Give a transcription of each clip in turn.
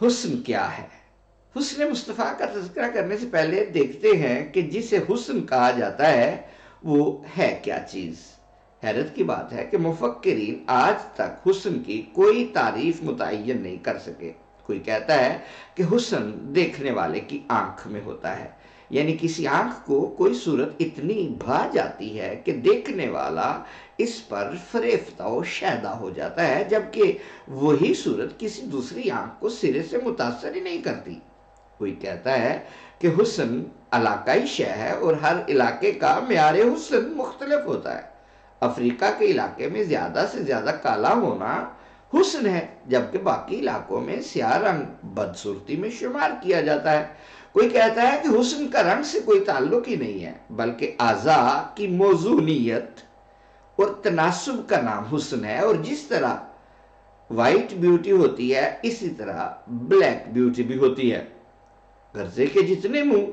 حسن کیا ہے؟ حسن مصطفیٰ کا تذکرہ کرنے سے پہلے دیکھتے ہیں کہ جسے حسن کہا جاتا ہے وہ ہے کیا چیز۔ حیرت کی بات ہے کہ مفکرین آج تک حسن کی کوئی تعریف متعین نہیں کر سکے۔ کوئی کہتا ہے کہ حسن دیکھنے والے کی آنکھ میں ہوتا ہے، یعنی کسی آنکھ کو کوئی صورت اتنی بھا جاتی ہے کہ دیکھنے والا اس پر فریفتہ و شیدا ہو جاتا ہے، جبکہ وہی صورت کسی دوسری آنکھ کو سرے سے متاثر ہی نہیں کرتی۔ کوئی کہتا ہے کہ حسن علاقائی شے ہے اور ہر علاقے کا معیار حسن مختلف ہوتا ہے۔ افریقہ کے علاقے میں زیادہ سے زیادہ کالا ہونا حسن ہے، جبکہ باقی علاقوں میں سیاہ رنگ بدصورتی میں شمار کیا جاتا ہے۔ کوئی کہتا ہے کہ حسن کا رنگ سے کوئی تعلق ہی نہیں ہے، بلکہ اعضاء کی موزونیت اور تناسب کا نام حسن ہے، اور جس طرح وائٹ بیوٹی ہوتی ہے اسی طرح بلیک بیوٹی بھی ہوتی ہے۔ غرضے کے جتنے منہ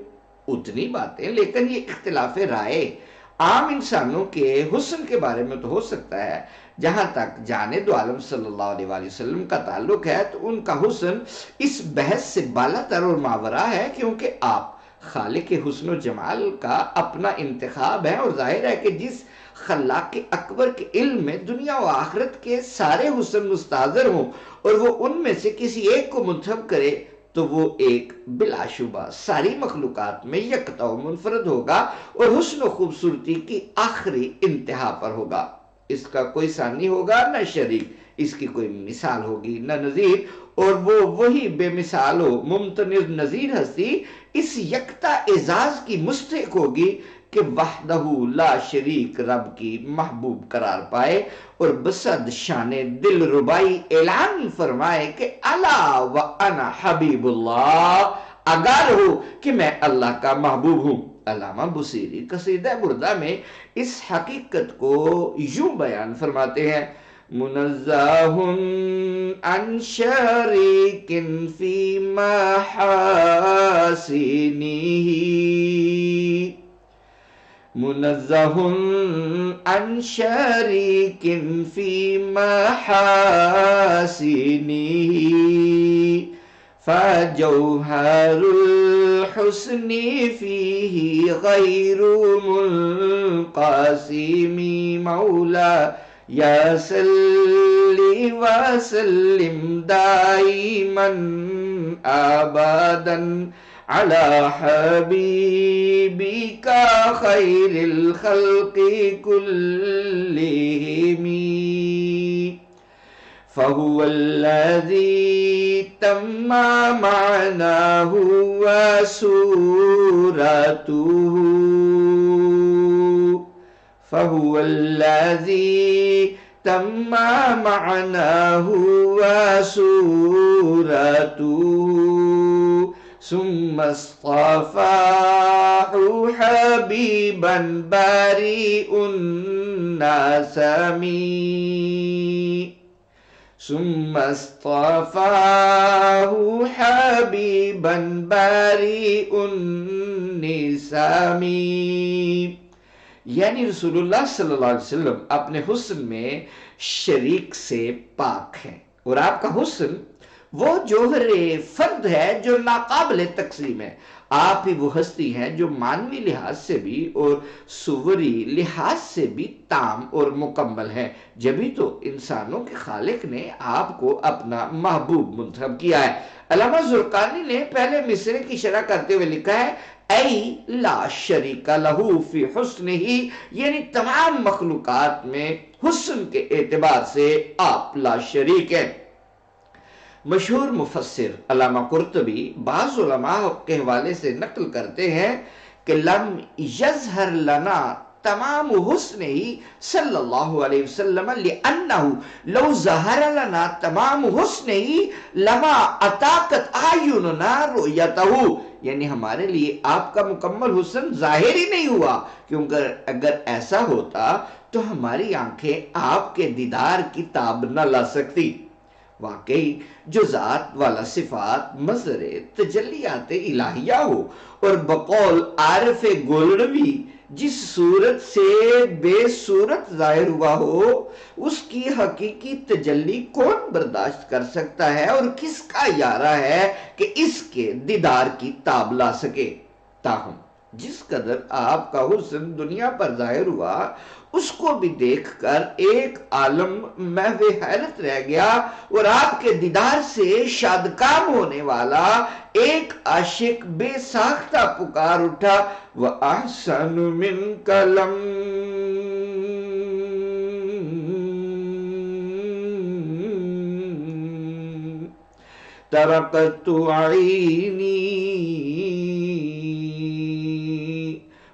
اتنی باتیں، لیکن یہ اختلاف رائے عام انسانوں کے حسن کے بارے میں تو ہو سکتا ہے۔ جہاں تک جانے دو عالم صلی اللہ علیہ وآلہ وسلم کا تعلق ہے تو ان کا حسن اس بحث سے بالا تر اور ماورا ہے، کیونکہ آپ خالق حسن و جمال کا اپنا انتخاب ہے، اور ظاہر ہے کہ جس خلاق اکبر کے علم میں دنیا و آخرت کے سارے حسن مستحضر ہوں اور وہ ان میں سے کسی ایک کو منتخب کرے تو وہ ایک بلا شبہ ساری مخلوقات میں یکتا و منفرد ہوگا اور حسن و خوبصورتی کی آخری انتہا پر ہوگا۔ اس کا کوئی ثانی ہوگا نہ شریک، اس کی کوئی مثال ہوگی نہ نظیر، اور وہ وہی بے مثال و ممتنظ نظیر ہستی اس یکتا اعزاز کی مستحق ہوگی کہ وحدہ لا شریک رب کی محبوب قرار پائے اور بصد شان دل ربائی اعلان فرمائے کہ الا وانا حبیب اللہ، آگاہ ہو کہ میں اللہ کا محبوب ہوں۔ علامہ بصیری قصیدہ بردہ میں اس حقیقت کو یوں بیان فرماتے ہیں: منزہ عن شریک فی محاسنہ، منزہ عن شریک فی محاسنہ، فجوہر الحسن فیہ غیر منقسم، مولا یا صلی وسلم دائما ابدا علی حبیبک خیر الخلق کلہم، فہو الذی تم معناہ وصورتہ، فہو الذی تم معناہ وصورتہ، ثم اصطفاہ حبیبا بریء النسم، ثم اصطفاہ حبیبا بریء النسم، یعنی رسول اللہ صلی اللہ علیہ وسلم اپنے حسن میں شریک سے پاک ہیں، اور آپ کا حسن وہ جوہر فرد ہے جو ناقابل تقسیم ہے۔ آپ ہی وہ ہستی ہیں جو مانوی لحاظ سے بھی اور صوری لحاظ سے بھی تام اور مکمل ہیں، جبھی تو انسانوں کے خالق نے آپ کو اپنا محبوب منتخب کیا ہے۔ علامہ زرقانی نے پہلے مصرے کی شرح کرتے ہوئے لکھا ہے: ای لا شریک لہ فی حسنہ، یعنی تمام مخلوقات میں حسن کے اعتبار سے آپ لا شریک ہیں۔ مشہور مفسر علامہ قرطبی بعض علماء کے حوالے سے نقل کرتے ہیں کہ لم یظہر لنا تمام حسنہ صلی اللہ علیہ وسلم لأنہ لو ظہر لنا تمام حسنہ لما اطاقت اعیننا رؤیتہ، یعنی ہمارے لیے آپ کا مکمل حسن ظاہر ہی نہیں ہوا، کیونکہ اگر ایسا ہوتا تو ہماری آنکھیں آپ کے دیدار کی تاب نہ لا سکتی۔ واقعی جو ذات والا صفات مظہر تجلیات الہیہ ہو اور بقول عارف گولڑوی جس صورت سے بے صورت ظاہر ہوا ہو اس کی حقیقی تجلی کون برداشت کر سکتا ہے اور کس کا یارہ ہے کہ اس کے دیدار کی تاب لا سکے؟ تاہم جس قدر آپ کا حسن دنیا پر ظاہر ہوا اس کو بھی دیکھ کر ایک عالم محو حیرت رہ گیا، اور آپ کے دیدار سے شادکام ہونے والا ایک عاشق بے ساختہ پکار اٹھا، وَأَحْسَنُ مِنْكَ لَمْ تَرَقَتُ عَيْنِي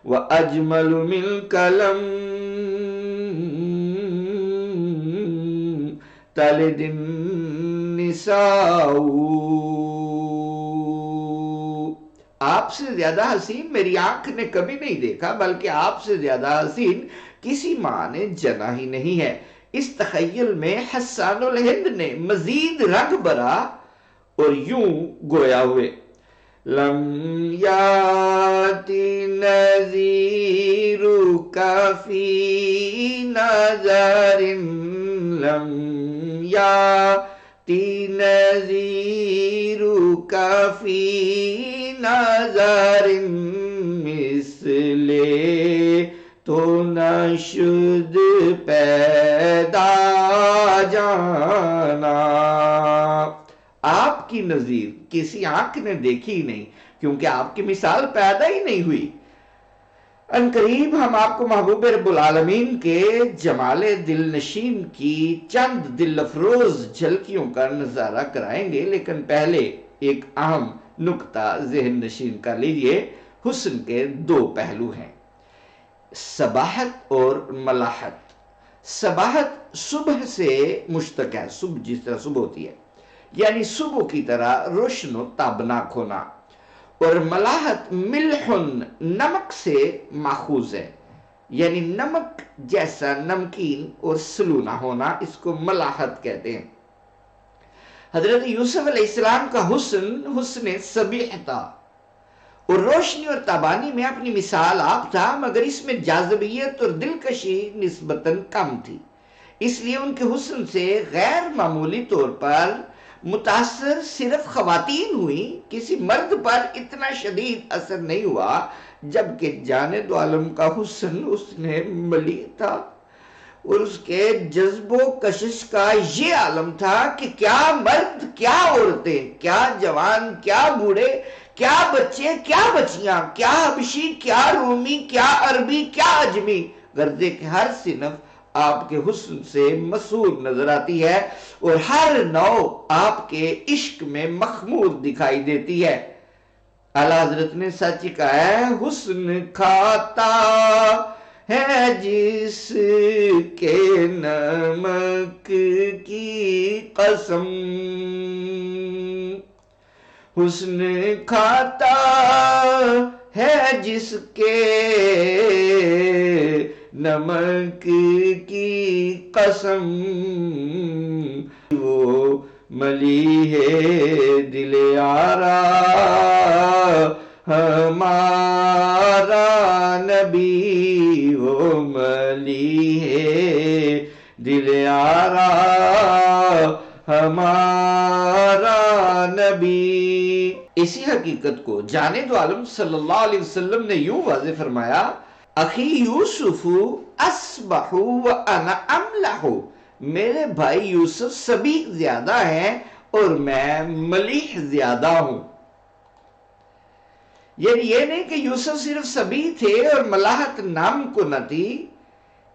وَأَجْمَلُ مِنْكَ لَمْ تَلِدِ النِّسَاءُ۔ آپ سے زیادہ حسین میری آنکھ نے کبھی نہیں دیکھا، بلکہ آپ سے زیادہ حسین کسی ماں نے جنا ہی نہیں ہے۔ اس تخیل میں حسان الہند نے مزید رنگ بھرا اور یوں گویا ہوئے، لم یاتی نذیرک فی نظر، لم یاتی نذیرک فی نظر، مثل تو نشد پیدا جانا۔ آپ کی نظیر کسی آنکھ نے دیکھی ہی نہیں، کیونکہ آپ کی مثال پیدا ہی نہیں ہوئی۔ ان قریب ہم آپ کو محبوب رب العالمین کے جمال دل نشین کی چند دل افروز جھلکیوں کا نظارہ کرائیں گے، لیکن پہلے ایک اہم نکتہ ذہن نشین کر لیجئے۔ حسن کے دو پہلو ہیں، صباحت اور ملاحت۔ صباحت صبح سے مشتق ہے، صبح جس طرح صبح ہوتی ہے، یعنی صبح کی طرح روشن و تابناک ہونا، اور ملاحت ملحن نمک سے ماخوذ ہے، یعنی نمک جیسا نمکین اور سلونا ہونا، اس کو ملاحت کہتے ہیں۔ حضرت یوسف علیہ السلام کا حسن حسن صبیح تھا، اور روشنی اور تابانی میں اپنی مثال آپ تھا، مگر اس میں جاذبیت اور دلکشی نسبتاً کم تھی، اس لیے ان کے حسن سے غیر معمولی طور پر متاثر صرف خواتین ہوئی، کسی مرد پر اتنا شدید اثر نہیں ہوا، جبکہ جانے دو عالم کا حسن حسن ملی تھا، اور اس کے جذب و کشش کا یہ عالم تھا کہ کیا مرد، کیا عورتیں، کیا جوان، کیا بوڑھے، کیا بچے، کیا بچیاں، کیا حبشی، کیا رومی، کیا عربی، کیا عجمی، غرضے کہ ہر صنف آپ کے حسن سے مسحور نظر آتی ہے، اور ہر نوع آپ کے عشق میں مخمور دکھائی دیتی ہے۔ اعلیٰ حضرت نے سچ کہا ہے، حسن کھاتا ہے جس کے نمک کی قسم، حسن کھاتا ہے جس کے نمک کی قسم، وہ ملی ہے دل آرا ہمارا نبی، وہ ملی ہے دل آرا ہمارا نبی۔ اسی حقیقت کو جانے دو عالم صلی اللہ علیہ وسلم نے یوں واضح فرمایا، اخی یوسف اسبح وانا املح، میرے بھائی یوسف سبیح زیادہ ہیں اور میں ملیح زیادہ ہوں۔ یعنی یہ نہیں کہ یوسف صرف سبیح تھے اور ملاحت نام کو نہ تھی،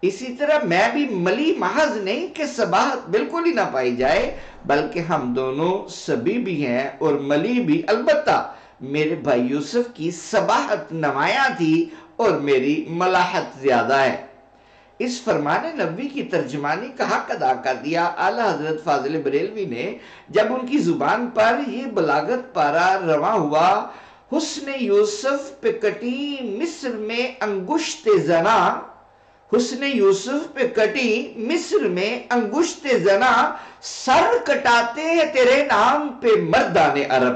اسی طرح میں بھی ملی محض نہیں کہ صباحت بالکل ہی نہ پائی جائے، بلکہ ہم دونوں سبیح بھی ہیں اور ملی بھی، البتہ میرے بھائی یوسف کی صباحت نمایاں تھی اور میری ملاحت زیادہ ہے۔ اس فرمان نبوی کی ترجمانی کا حق ادا کر دیا اعلیٰ حضرت فاضل بریلوی نے جب ان کی زبان پر یہ بلاغت پارا رواں ہوا، حسن یوسف پہ کٹی مصر میں انگشت زنا، حسن یوسف پہ کٹی مصر میں انگشت زنا، سر کٹاتے ہیں تیرے نام پہ مردان عرب،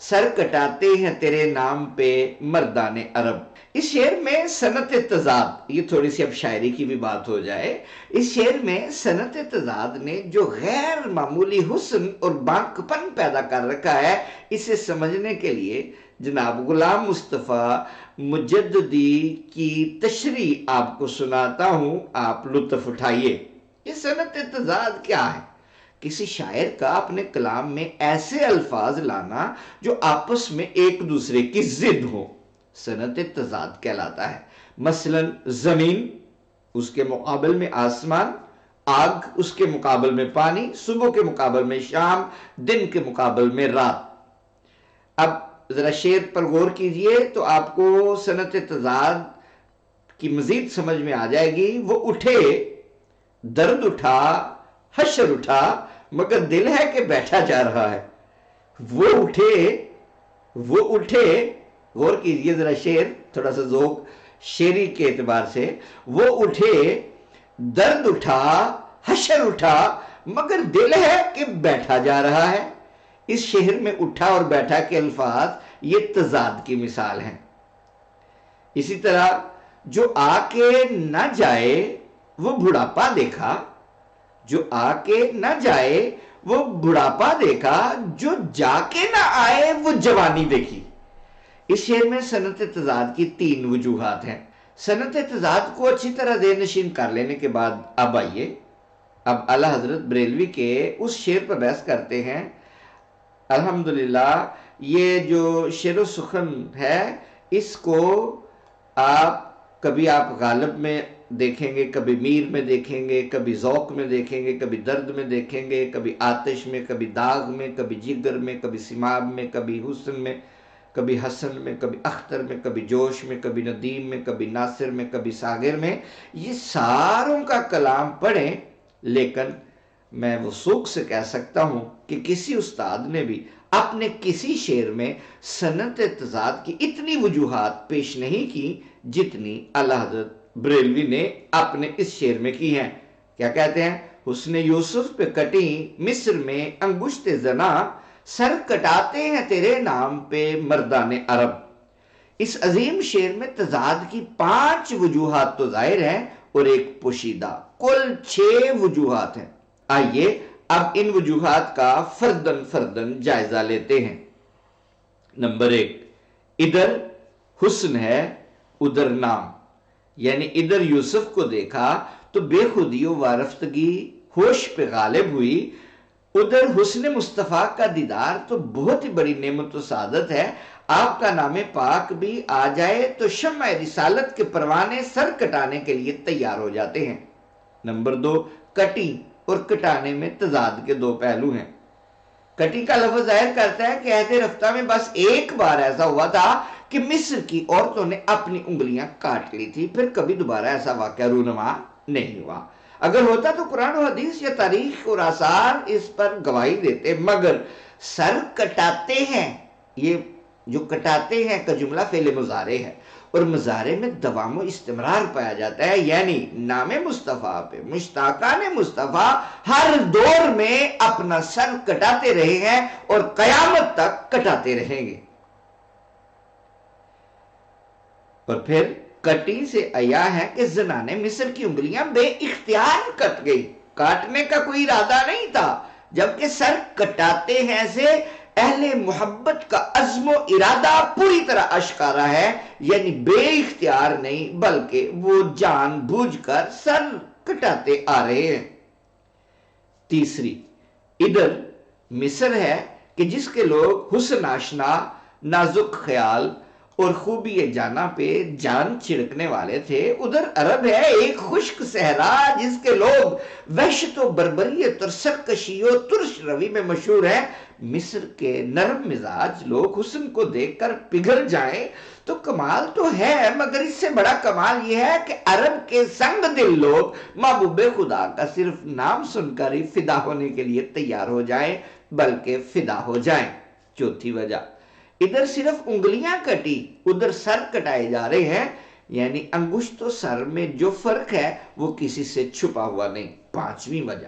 سر کٹاتے ہیں تیرے نام پہ مردان عرب۔ اس شعر میں صنعت تضاد، یہ تھوڑی سی اب شاعری کی بھی بات ہو جائے، اس شعر میں صنعت تضاد نے جو غیر معمولی حسن اور بانکپن پیدا کر رکھا ہے، اسے سمجھنے کے لیے جناب غلام مصطفیٰ مجددی کی تشریح آپ کو سناتا ہوں، آپ لطف اٹھائیے۔ یہ صنعت تضاد کیا ہے؟ کسی شاعر کا اپنے کلام میں ایسے الفاظ لانا جو آپس میں ایک دوسرے کی ضد ہو، صنعت تضاد کہلاتا ہے۔ مثلا زمین، اس کے مقابل میں آسمان، آگ اس کے مقابل میں پانی، صبح کے مقابل میں شام، دن کے مقابل میں رات۔ اب ذرا شعر پر غور کیجئے تو آپ کو صنعت تضاد کی مزید سمجھ میں آ جائے گی۔ وہ اٹھے درد اٹھا حشر اٹھا مگر دل ہے کہ بیٹھا جا رہا ہے۔ وہ اٹھے، غور کیجئے ذرا شعر، تھوڑا سا ذوق شعری کے اعتبار سے، وہ اٹھے درد اٹھا حشر اٹھا مگر دل ہے کہ بیٹھا جا رہا ہے۔ اس شعر میں اٹھا اور بیٹھا کے الفاظ یہ تضاد کی مثال ہیں۔ اسی طرح جو آ کے نہ جائے وہ بڑھاپا دیکھا، جو آ کے نہ جائے وہ بڑھاپا دیکھا، جو جا کے نہ آئے وہ جوانی دیکھی۔ اس شعر میں صنعت تضاد کی 3 وجوہات ہیں۔ صنعت تضاد کو اچھی طرح ذہن نشین کر لینے کے بعد اب آئیے، اب اعلیٰ حضرت بریلوی کے اس شعر پر بحث کرتے ہیں۔ الحمدللہ یہ جو شعر و سخن ہے، اس کو کبھی آپ غالب میں دیکھیں گے، کبھی میر میں دیکھیں گے، کبھی ذوق میں دیکھیں گے، کبھی درد میں دیکھیں گے، کبھی آتش میں، کبھی داغ میں، کبھی جگر میں، کبھی سماب میں، کبھی حسن میں، کبھی حسن میں، کبھی اختر میں، کبھی جوش میں، کبھی ندیم میں، کبھی ناصر میں، کبھی ساغر میں۔ یہ ساروں کا کلام پڑھیں، لیکن میں وثوق سے کہہ سکتا ہوں کہ کسی استاد نے بھی اپنے کسی شعر میں صنعت تضاد کی اتنی وجوہات پیش نہیں کی جتنی اعلیٰ حضرت بریلوی نے اپنے اس شعر میں کی ہیں۔ کیا کہتے ہیں؟ حسن یوسف پہ کٹی مصر میں انگشت زنا، سر کٹاتے ہیں تیرے نام پہ مردان عرب۔ اس عظیم شعر میں تضاد کی 5 وجوہات تو ظاہر ہیں اور ایک پوشیدہ، کل 6 وجوہات ہیں۔ آئیے اب ان وجوہات کا فردن فردن جائزہ لیتے ہیں۔ نمبر 1، ادھر حسن ہے ادھر نام، یعنی ادھر یوسف کو دیکھا تو بے خودی و وارفتگی ہوش پہ غالب ہوئی، ادھر حسن مصطفیٰ کا دیدار تو بہت ہی بڑی نعمت و سعادت ہے۔ آپ کا نام پاک بھی آ جائے تو شمع رسالت کے پروانے سر کٹانے کے لیے تیار ہو جاتے ہیں۔ نمبر 2، کٹی اور کٹانے میں تضاد کے 2 پہلو ہیں۔ کٹی کا لفظ ظاہر کرتا ہے کہ عہد رفتہ میں بس ایک بار ایسا ہوا تھا کہ مصر کی عورتوں نے اپنی انگلیاں کاٹ لی تھی، پھر کبھی دوبارہ ایسا واقعہ رونما نہیں ہوا۔ اگر ہوتا تو قرآن و حدیث یا تاریخ اور آثار اس پر گواہی دیتے، مگر سر کٹاتے ہیں، یہ جو کٹاتے ہیں کا جملہ فعل مضارع ہے اور مضارع میں دوام و استمرار پایا جاتا ہے، یعنی نام مصطفیٰ پہ مشتاقان مصطفیٰ ہر دور میں اپنا سر کٹاتے رہے ہیں اور قیامت تک کٹاتے رہیں گے۔ اور پھر کٹی سے آیا ہے کہ زنان مصر کی انگلیاں بے اختیار کٹ گئی، کاٹنے کا کوئی ارادہ نہیں تھا، جبکہ سر کٹاتے ہیں سے اہل محبت کا عزم و ارادہ پوری طرح اشکارا ہے، یعنی بے اختیار نہیں بلکہ وہ جان بوجھ کر سر کٹاتے آ رہے ہیں۔ تیسری، ادھر مصر ہے کہ جس کے لوگ حسن آشنا، نازک خیال اور خوبی جانا پہ جان چھڑکنے والے تھے، ادھر عرب ہے ایک خشک صحرا جس کے لوگ وحشت و بربریت اور سرکشی و ترش روی میں مشہور ہیں۔ مصر کے نرم مزاج لوگ حسن کو دیکھ کر پگھل جائیں تو کمال تو ہے، مگر اس سے بڑا کمال یہ ہے کہ عرب کے سنگ دل لوگ محبوب خدا کا صرف نام سن کر ہی فدا ہونے کے لیے تیار ہو جائیں بلکہ فدا ہو جائیں۔ چوتھی وجہ، ادھر صرف انگلیاں کٹی ادھر سر کٹائے جا رہے ہیں، یعنی انگشت و سر میں جو فرق ہے وہ کسی سے چھپا ہوا نہیں۔ پانچویں وجہ،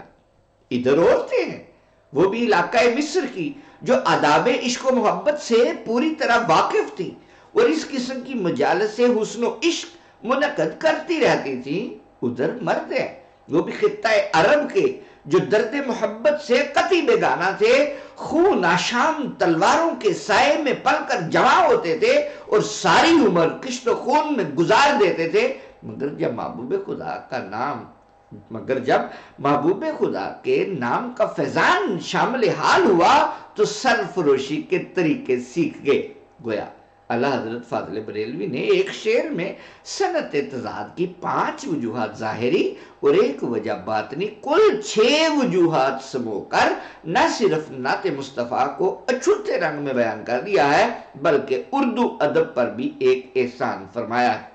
ادھر عورتیں ہیں، وہ بھی علاقہ مصر کی، جو آداب عشق و محبت سے پوری طرح واقف تھی، اور اس قسم کی مجالس حسن و عشق منعقد کرتی رہتی تھی. ادھر مرد ہیں وہ بھی خطہ عرب کے جو درد محبت سے قطعی بیگانہ تھے، خون آشام تلواروں کے سائے میں پل کر جمع ہوتے تھے اور ساری عمر کشت و خون میں گزار دیتے تھے. مگر جب محبوب خدا کے نام کا فیضان شامل حال ہوا تو سرفروشی کے طریقے سیکھ گئے. گویا اللہ حضرت فاضل بریلوی نے ایک شعر میں صنعت تضاد کی 5 وجوہات ظاہری اور ایک وجہ باطنی کل 6 وجوہات سمو کر نہ صرف نعت مصطفیٰ کو اچھوتے رنگ میں بیان کر دیا ہے بلکہ اردو ادب پر بھی ایک احسان فرمایا ہے.